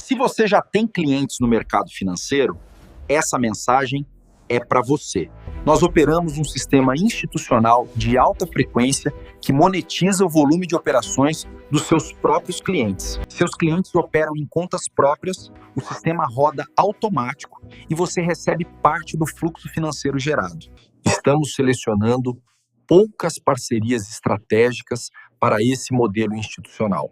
Se você já tem clientes no mercado financeiro, essa mensagem é para você. Nós operamos um sistema institucional de alta frequência que monetiza o volume de operações dos seus próprios clientes. Seus clientes operam em contas próprias, o sistema roda automático e você recebe parte do fluxo financeiro gerado. Estamos selecionando poucas parcerias estratégicas para esse modelo institucional.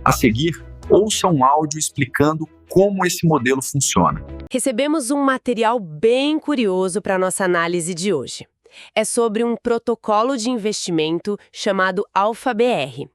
A seguir, ouça um áudio explicando como esse modelo funciona. Recebemos um material bem curioso para a nossa análise de hoje. É sobre um protocolo de investimento chamado AlphaBR.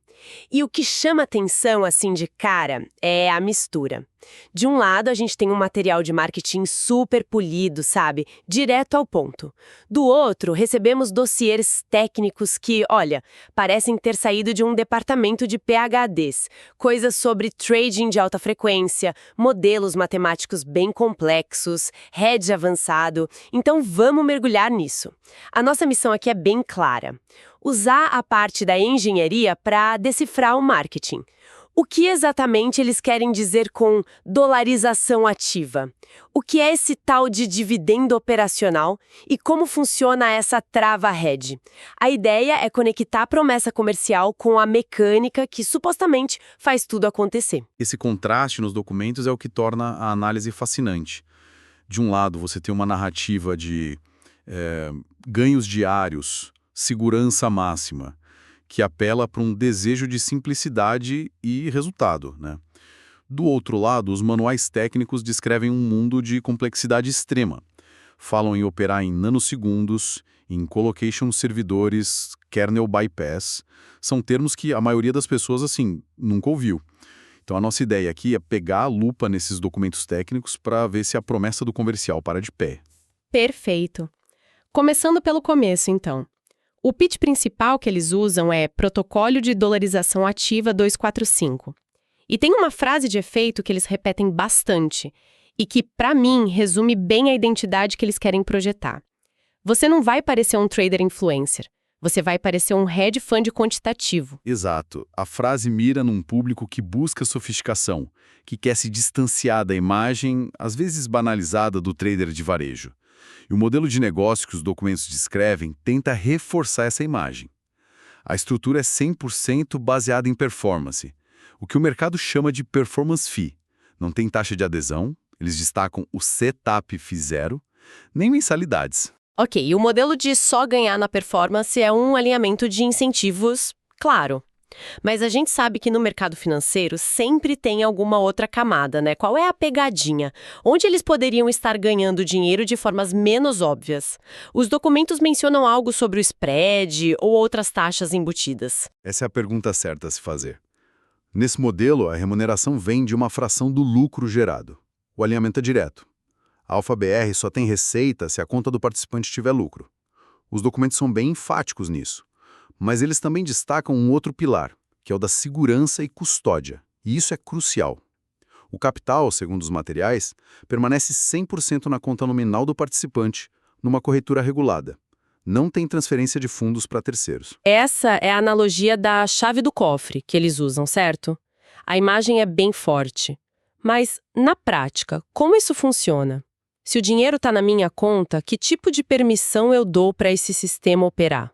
E o que chama atenção, assim, de cara, é a mistura. De um lado, a gente tem um material de marketing super polido, sabe? Direto ao ponto. Do outro, recebemos dossiês técnicos que, olha, parecem ter saído de um departamento de PhDs. Coisas sobre trading de alta frequência, modelos matemáticos bem complexos, hedge avançado. Então, vamos mergulhar nisso. A nossa missão aqui é bem clara. Usar a parte da engenharia para decifrar o marketing. O que exatamente eles querem dizer com dolarização ativa? O que é esse tal de dividendo operacional e como funciona essa trava hedge? A ideia é conectar a promessa comercial com a mecânica que supostamente faz tudo acontecer. Esse contraste nos documentos é o que torna a análise fascinante. De um lado, você tem uma narrativa de ganhos diários, segurança máxima, que apela para um desejo de simplicidade e resultado, né? Do outro lado, os manuais técnicos descrevem um mundo de complexidade extrema. Falam em operar em nanosegundos, em colocation servidores, kernel bypass. São termos que a maioria das pessoas, assim, nunca ouviu. Então a nossa ideia aqui é pegar a lupa nesses documentos técnicos para ver se a promessa do comercial para de pé. Perfeito. Começando pelo começo, então. O pitch principal que eles usam é Protocolo de Dolarização Ativa 245. E tem uma frase de efeito que eles repetem bastante e que, para mim, resume bem a identidade que eles querem projetar. Você não vai parecer um trader influencer. Você vai parecer um hedge fund quantitativo. Exato. A frase mira num público que busca sofisticação, que quer se distanciar da imagem, às vezes banalizada, do trader de varejo. E o modelo de negócio que os documentos descrevem tenta reforçar essa imagem. A estrutura é 100% baseada em performance, o que o mercado chama de performance fee. Não tem taxa de adesão, eles destacam o setup fee zero, nem mensalidades. Ok, e o modelo de só ganhar na performance é um alinhamento de incentivos, claro. Mas a gente sabe que no mercado financeiro sempre tem alguma outra camada, né? Qual é a pegadinha? Onde eles poderiam estar ganhando dinheiro de formas menos óbvias? Os documentos mencionam algo sobre o spread ou outras taxas embutidas. Essa é a pergunta certa a se fazer. Nesse modelo, a remuneração vem de uma fração do lucro gerado. O alinhamento é direto. A AlphaBR só tem receita se a conta do participante tiver lucro. Os documentos são bem enfáticos nisso. Mas eles também destacam um outro pilar, que é o da segurança e custódia. E isso é crucial. O capital, segundo os materiais, permanece 100% na conta nominal do participante, numa corretora regulada. Não tem transferência de fundos para terceiros. Essa é a analogia da chave do cofre que eles usam, certo? A imagem é bem forte. Mas, na prática, como isso funciona? Se o dinheiro está na minha conta, que tipo de permissão eu dou para esse sistema operar?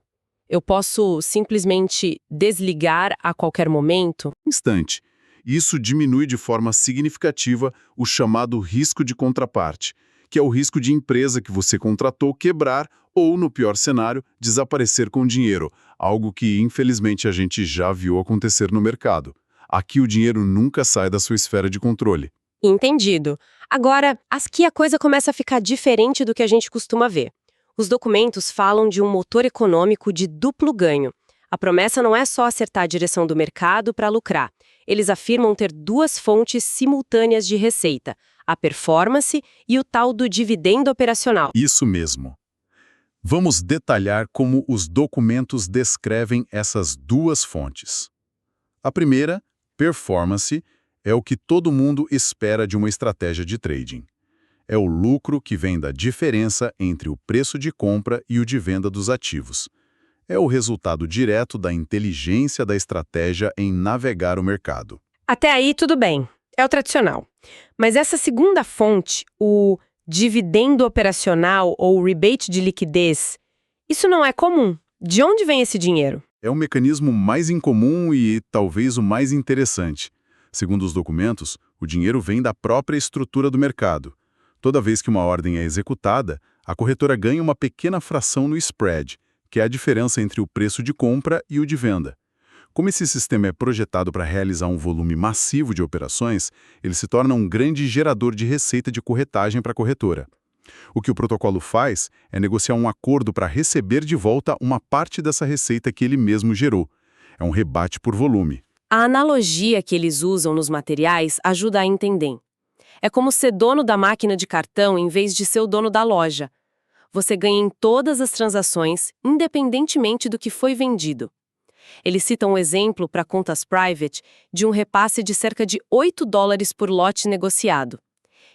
Eu posso simplesmente desligar a qualquer momento? Instante. Isso diminui de forma significativa o chamado risco de contraparte, que é o risco de empresa que você contratou quebrar ou, no pior cenário, desaparecer com dinheiro, algo que, infelizmente, a gente já viu acontecer no mercado. Aqui o dinheiro nunca sai da sua esfera de controle. Entendido. Agora, aqui a coisa começa a ficar diferente do que a gente costuma ver. Os documentos falam de um motor econômico de duplo ganho. A promessa não é só acertar a direção do mercado para lucrar. Eles afirmam ter duas fontes simultâneas de receita, a performance e o tal do dividendo operacional. Isso mesmo. Vamos detalhar como os documentos descrevem essas duas fontes. A primeira, performance, é o que todo mundo espera de uma estratégia de trading. É o lucro que vem da diferença entre o preço de compra e o de venda dos ativos. É o resultado direto da inteligência da estratégia em navegar o mercado. Até aí, tudo bem. É o tradicional. Mas essa segunda fonte, o dividendo operacional ou rebate de liquidez, isso não é comum. De onde vem esse dinheiro? É o mecanismo mais incomum e talvez o mais interessante. Segundo os documentos, o dinheiro vem da própria estrutura do mercado. Toda vez que uma ordem é executada, a corretora ganha uma pequena fração no spread, que é a diferença entre o preço de compra e o de venda. Como esse sistema é projetado para realizar um volume massivo de operações, ele se torna um grande gerador de receita de corretagem para a corretora. O que o protocolo faz é negociar um acordo para receber de volta uma parte dessa receita que ele mesmo gerou. É um rebate por volume. A analogia que eles usam nos materiais ajuda a entender. É como ser dono da máquina de cartão em vez de ser o dono da loja. Você ganha em todas as transações, independentemente do que foi vendido. Eles citam um exemplo para contas private de um repasse de cerca de $8 por lote negociado.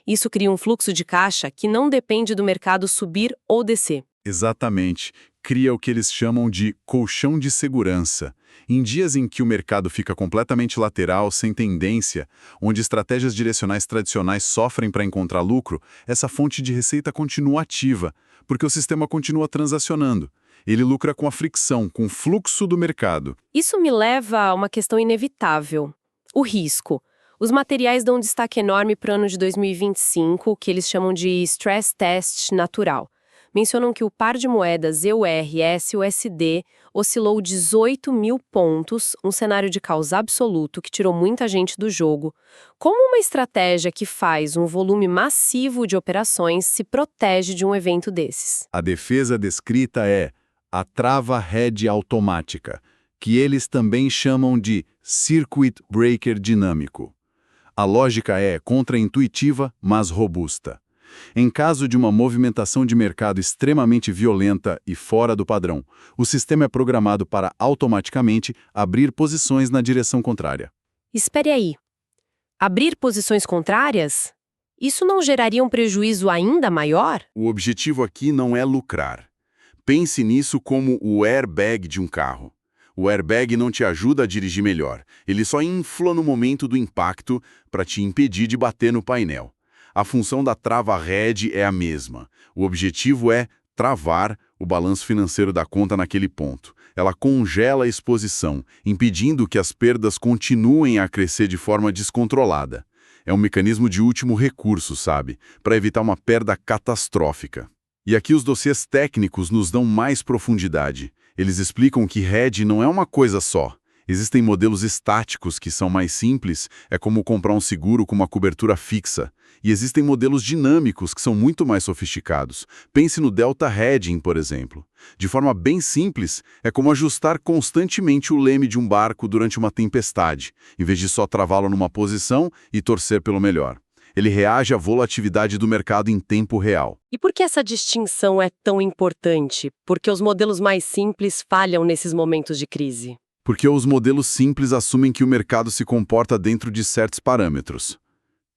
Isso cria um fluxo de caixa que não depende do mercado subir ou descer. Exatamente. Cria o que eles chamam de colchão de segurança. Em dias em que o mercado fica completamente lateral, sem tendência, onde estratégias direcionais tradicionais sofrem para encontrar lucro, essa fonte de receita continua ativa, porque o sistema continua transacionando. Ele lucra com a fricção, com o fluxo do mercado. Isso me leva a uma questão inevitável: o risco. Os materiais dão um destaque enorme para o ano de 2025, que eles chamam de stress test natural. Mencionam que o par de moedas EUR/USD oscilou 18 mil pontos, um cenário de caos absoluto que tirou muita gente do jogo. Como uma estratégia que faz um volume massivo de operações se protege de um evento desses? A defesa descrita é a trava hedge automática, que eles também chamam de circuit breaker dinâmico. A lógica é contraintuitiva, mas robusta. Em caso de uma movimentação de mercado extremamente violenta e fora do padrão, o sistema é programado para automaticamente abrir posições na direção contrária. Espere aí. Abrir posições contrárias? Isso não geraria um prejuízo ainda maior? O objetivo aqui não é lucrar. Pense nisso como o airbag de um carro. O airbag não te ajuda a dirigir melhor, ele só infla no momento do impacto para te impedir de bater no painel. A função da trava hedge é a mesma. O objetivo é travar o balanço financeiro da conta naquele ponto. Ela congela a exposição, impedindo que as perdas continuem a crescer de forma descontrolada. É um mecanismo de último recurso, sabe? Para evitar uma perda catastrófica. E aqui os dossiês técnicos nos dão mais profundidade. Eles explicam que hedge não é uma coisa só. Existem modelos estáticos que são mais simples, é como comprar um seguro com uma cobertura fixa. E existem modelos dinâmicos que são muito mais sofisticados. Pense no delta hedging, por exemplo. De forma bem simples, é como ajustar constantemente o leme de um barco durante uma tempestade, em vez de só travá-lo numa posição e torcer pelo melhor. Ele reage à volatilidade do mercado em tempo real. E por que essa distinção é tão importante? Porque os modelos mais simples falham nesses momentos de crise. Porque os modelos simples assumem que o mercado se comporta dentro de certos parâmetros.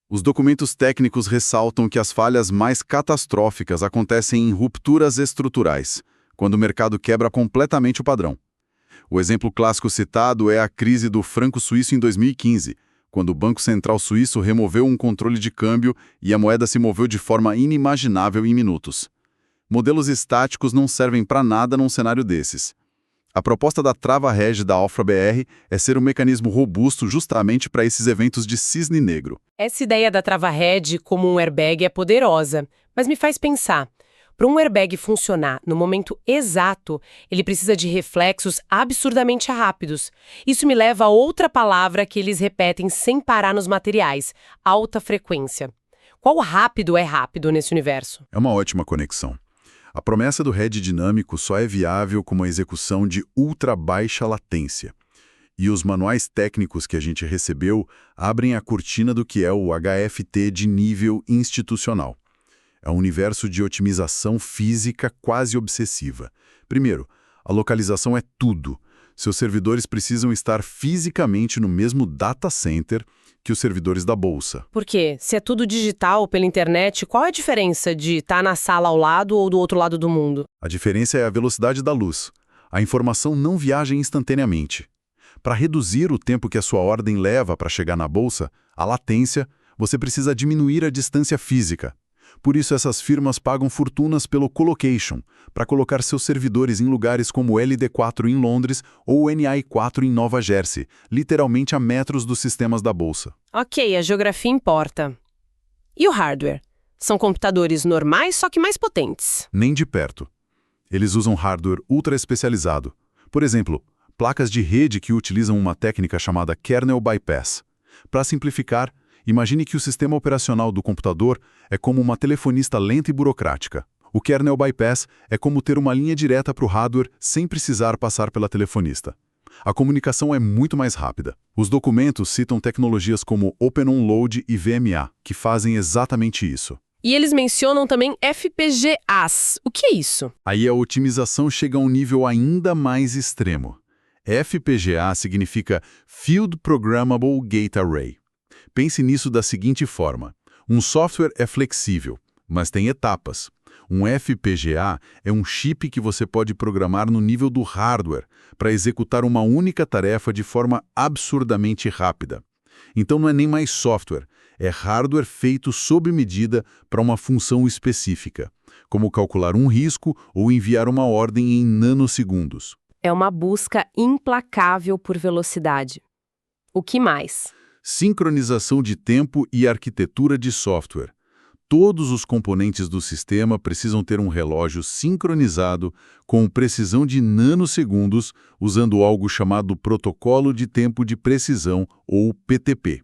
Os documentos técnicos ressaltam que as falhas mais catastróficas acontecem em rupturas estruturais, quando o mercado quebra completamente o padrão. O exemplo clássico citado é a crise do franco suíço em 2015, quando o Banco Central Suíço removeu um controle de câmbio e a moeda se moveu de forma inimaginável em minutos. Modelos estáticos não servem para nada num cenário desses. A proposta da trava hedge da AlphaBR é ser um mecanismo robusto justamente para esses eventos de cisne negro. Essa ideia da trava hedge como um airbag é poderosa, mas me faz pensar. Para um airbag funcionar no momento exato, ele precisa de reflexos absurdamente rápidos. Isso me leva a outra palavra que eles repetem sem parar nos materiais: alta frequência. Qual rápido é rápido nesse universo? É uma ótima conexão. A promessa do hedge dinâmico só é viável com uma execução de ultra baixa latência. E os manuais técnicos que a gente recebeu abrem a cortina do que é o HFT de nível institucional. É um universo de otimização física quase obsessiva. Primeiro, a localização é tudo. Seus servidores precisam estar fisicamente no mesmo data center que os servidores da bolsa. Por quê? Se é tudo digital pela internet, qual é a diferença de estar na sala ao lado ou do outro lado do mundo? A diferença é a velocidade da luz. A informação não viaja instantaneamente. Para reduzir o tempo que a sua ordem leva para chegar na bolsa, a latência, Você precisa diminuir a distância física. Por isso, essas firmas pagam fortunas pelo colocation, para colocar seus servidores em lugares como o LD4 em Londres ou o NI4 em Nova Jersey, literalmente a metros dos sistemas da bolsa. Ok, a geografia importa. E o hardware? São computadores normais, só que mais potentes. Nem de perto. Eles usam hardware ultra especializado. Por exemplo, placas de rede que utilizam uma técnica chamada kernel bypass. Para simplificar, imagine que o sistema operacional do computador é como uma telefonista lenta e burocrática. O kernel bypass é como ter uma linha direta para o hardware sem precisar passar pela telefonista. A comunicação é muito mais rápida. Os documentos citam tecnologias como OpenOnload e VMA, que fazem exatamente isso. E eles mencionam também FPGAs. O que é isso? Aí a otimização chega a um nível ainda mais extremo. FPGA significa Field Programmable Gate Array. Pense nisso da seguinte forma. Um software é flexível, mas tem etapas. Um FPGA é um chip que você pode programar no nível do hardware para executar uma única tarefa de forma absurdamente rápida. Então não é nem mais software, é hardware feito sob medida para uma função específica, como calcular um risco ou enviar uma ordem em nanosegundos. É uma busca implacável por velocidade. O que mais? Sincronização de tempo e arquitetura de software. Todos os componentes do sistema precisam ter um relógio sincronizado com precisão de nanosegundos, usando algo chamado Protocolo de Tempo de Precisão, ou PTP.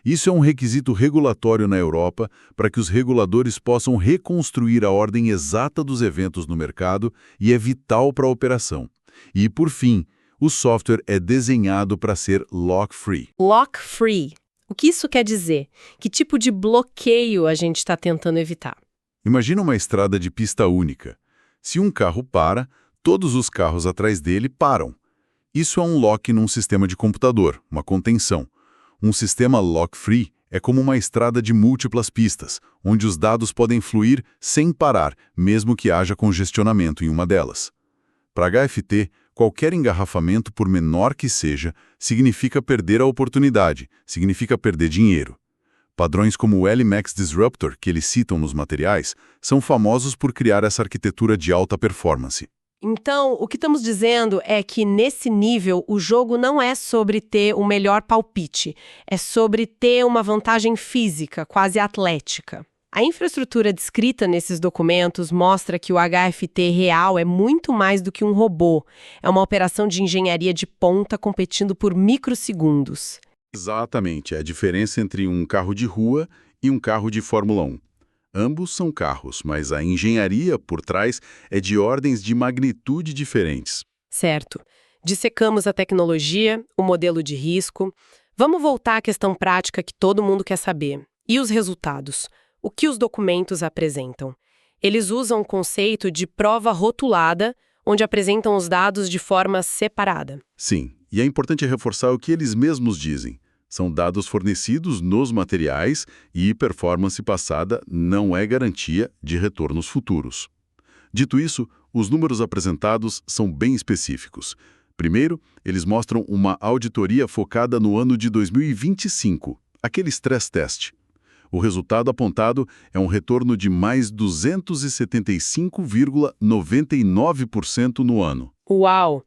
Isso é um requisito regulatório na Europa para que os reguladores possam reconstruir a ordem exata dos eventos no mercado e é vital para a operação. E, por fim, o software é desenhado para ser lock-free. Lock-free. O que isso quer dizer? Que tipo de bloqueio a gente está tentando evitar? Imagina uma estrada de pista única. Se um carro para, todos os carros atrás dele param. Isso é um lock num sistema de computador, uma contenção. Um sistema lock-free é como uma estrada de múltiplas pistas, onde os dados podem fluir sem parar, mesmo que haja congestionamento em uma delas. Para HFT, qualquer engarrafamento, por menor que seja, significa perder a oportunidade, significa perder dinheiro. Padrões como o LMAX Disruptor, que eles citam nos materiais, são famosos por criar essa arquitetura de alta performance. Então, o que estamos dizendo é que, nesse nível, o jogo não é sobre ter o melhor palpite, é sobre ter uma vantagem física, quase atlética. A infraestrutura descrita nesses documentos mostra que o HFT real é muito mais do que um robô. É uma operação de engenharia de ponta competindo por microsegundos. Exatamente, é a diferença entre um carro de rua e um carro de Fórmula 1. Ambos são carros, mas a engenharia por trás é de ordens de magnitude diferentes. Certo. Dissecamos a tecnologia, o modelo de risco. Vamos voltar à questão prática que todo mundo quer saber. E os resultados? O que os documentos apresentam? Eles usam o conceito de prova rotulada, onde apresentam os dados de forma separada. Sim, e é importante reforçar o que eles mesmos dizem. São dados fornecidos nos materiais e performance passada não é garantia de retornos futuros. Dito isso, os números apresentados são bem específicos. Primeiro, eles mostram uma auditoria focada no ano de 2025, aquele stress test. O resultado apontado é um retorno de mais 275,99% no ano. Uau!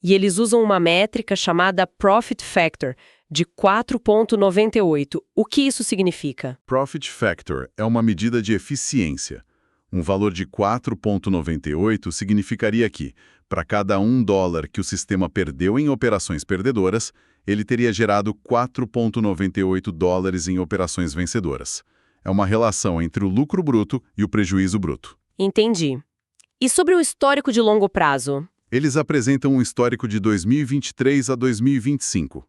E eles usam uma métrica chamada Profit Factor, de 4,98. O que isso significa? Profit Factor é uma medida de eficiência. Um valor de 4,98 significaria que, para cada $1 que o sistema perdeu em operações perdedoras, ele teria gerado $4,98 em operações vencedoras. É uma relação entre o lucro bruto e o prejuízo bruto. Entendi. E sobre o histórico de longo prazo? Eles apresentam um histórico de 2023 a 2025.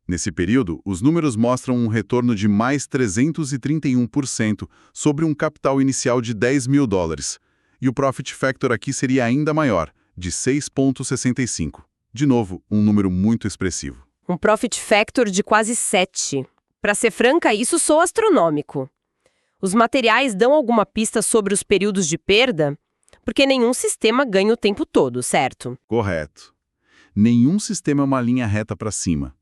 Nesse período, os números mostram um retorno de mais 331% sobre um capital inicial de $10 mil. E o Profit Factor aqui seria ainda maior, de 6,65. De novo, um número muito expressivo. Um Profit Factor de quase 7. Para ser franca, isso soa astronômico. Os materiais dão alguma pista sobre os períodos de perda? Porque nenhum sistema ganha o tempo todo, certo? Correto. Nenhum sistema é uma linha reta para cima.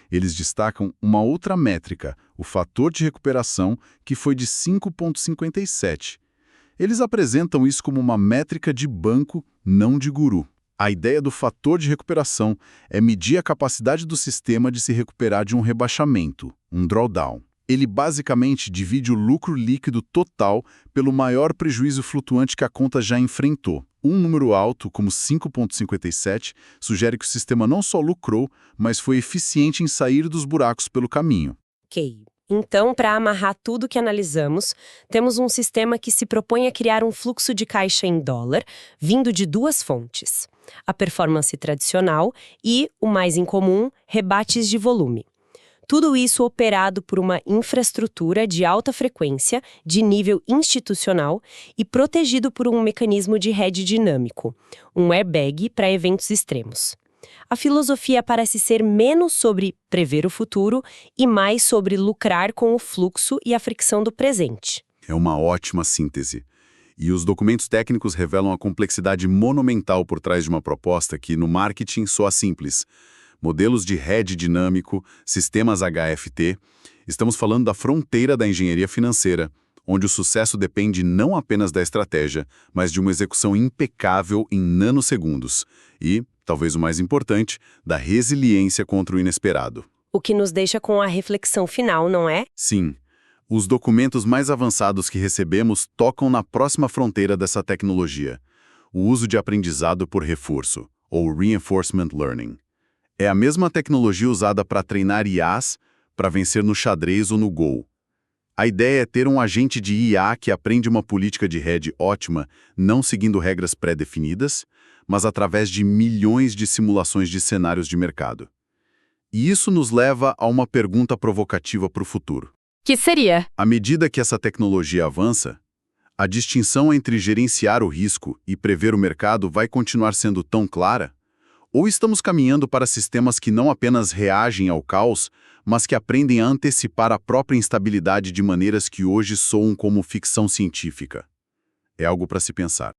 Eles destacam uma outra métrica, o fator de recuperação, que foi de 5,57. Eles apresentam isso como uma métrica de banco, não de guru. A ideia do fator de recuperação é medir a capacidade do sistema de se recuperar de um rebaixamento, um drawdown. Ele basicamente divide o lucro líquido total pelo maior prejuízo flutuante que a conta já enfrentou. Um número alto, como 5,57, sugere que o sistema não só lucrou, mas foi eficiente em sair dos buracos pelo caminho. Ok. Então, para amarrar tudo que analisamos, temos um sistema que se propõe a criar um fluxo de caixa em dólar, vindo de duas fontes: a performance tradicional e, o mais incomum, rebates de volume. Tudo isso operado por uma infraestrutura de alta frequência, de nível institucional e protegido por um mecanismo de hedge dinâmico, um airbag para eventos extremos. A filosofia parece ser menos sobre prever o futuro e mais sobre lucrar com o fluxo e a fricção do presente. É uma ótima síntese. E os documentos técnicos revelam a complexidade monumental por trás de uma proposta que, no marketing, soa simples. Modelos de hedge dinâmico, sistemas HFT. Estamos falando da fronteira da engenharia financeira, onde o sucesso depende não apenas da estratégia, mas de uma execução impecável em nanosegundos. E, talvez o mais importante, da resiliência contra o inesperado. O que nos deixa com a reflexão final, não é? Sim. Os documentos mais avançados que recebemos tocam na próxima fronteira dessa tecnologia, o uso de aprendizado por reforço, ou Reinforcement Learning. É a mesma tecnologia usada para treinar IAs para vencer no xadrez ou no Go. A ideia é ter um agente de IA que aprende uma política de hedge ótima, não seguindo regras pré-definidas, mas através de milhões de simulações de cenários de mercado. E isso nos leva a uma pergunta provocativa para o futuro. Que seria? À medida que essa tecnologia avança, a distinção entre gerenciar o risco e prever o mercado vai continuar sendo tão clara? Ou estamos caminhando para sistemas que não apenas reagem ao caos, mas que aprendem a antecipar a própria instabilidade de maneiras que hoje soam como ficção científica? É algo para se pensar.